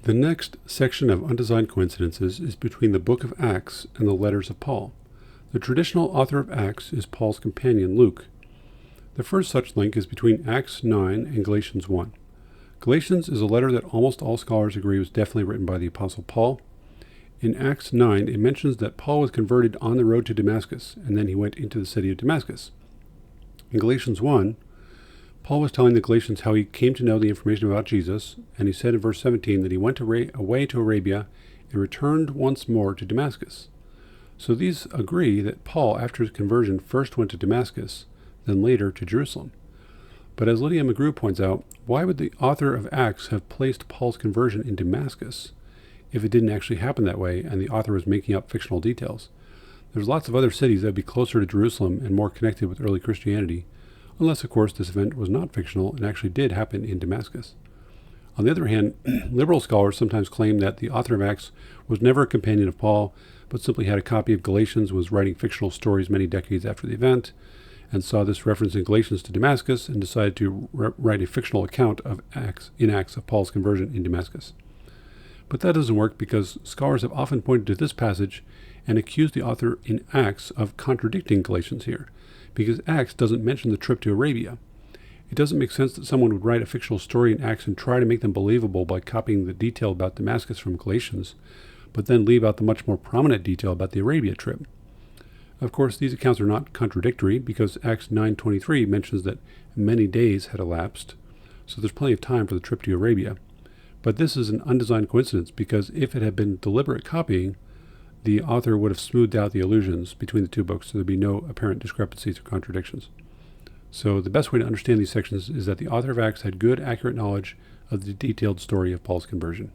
The next section of Undesigned Coincidences is between the book of Acts and the letters of Paul. The traditional author of Acts is Paul's companion Luke. The first such link is between Acts 9 and Galatians 1. Galatians is a letter that almost all scholars agree was definitely written by the Apostle Paul. In Acts 9, it mentions that Paul was converted on the road to Damascus, and then he went into the city of Damascus. In Galatians 1, Paul was telling the Galatians how he came to know the information about Jesus, and he said in verse 17 that he went away to Arabia and returned once more to Damascus. So these agree that Paul, after his conversion, first went to Damascus, then later to Jerusalem. But as Lydia McGrew points out, why would the author of Acts have placed Paul's conversion in Damascus if it didn't actually happen that way and the author was making up fictional details? There's lots of other cities that would be closer to Jerusalem and more connected with early Christianity, unless, of course, this event was not fictional and actually did happen in Damascus. On the other hand, liberal scholars sometimes claim that the author of Acts was never a companion of Paul, but simply had a copy of Galatians, was writing fictional stories many decades after the event, and saw this reference in Galatians to Damascus and decided to write a fictional account of Acts of Paul's conversion in Damascus. But that doesn't work because scholars have often pointed to this passage and accused the author in Acts of contradicting Galatians here, because Acts doesn't mention the trip to Arabia. It doesn't make sense that someone would write a fictional story in Acts and try to make them believable by copying the detail about Damascus from Galatians, but then leave out the much more prominent detail about the Arabia trip. Of course, these accounts are not contradictory because Acts 9:23 mentions that many days had elapsed, so there's plenty of time for the trip to Arabia. But this is an undesigned coincidence because if it had been deliberate copying, the author would have smoothed out the allusions between the two books, so there'd be no apparent discrepancies or contradictions. So the best way to understand these sections is that the author of Acts had good, accurate knowledge of the detailed story of Paul's conversion.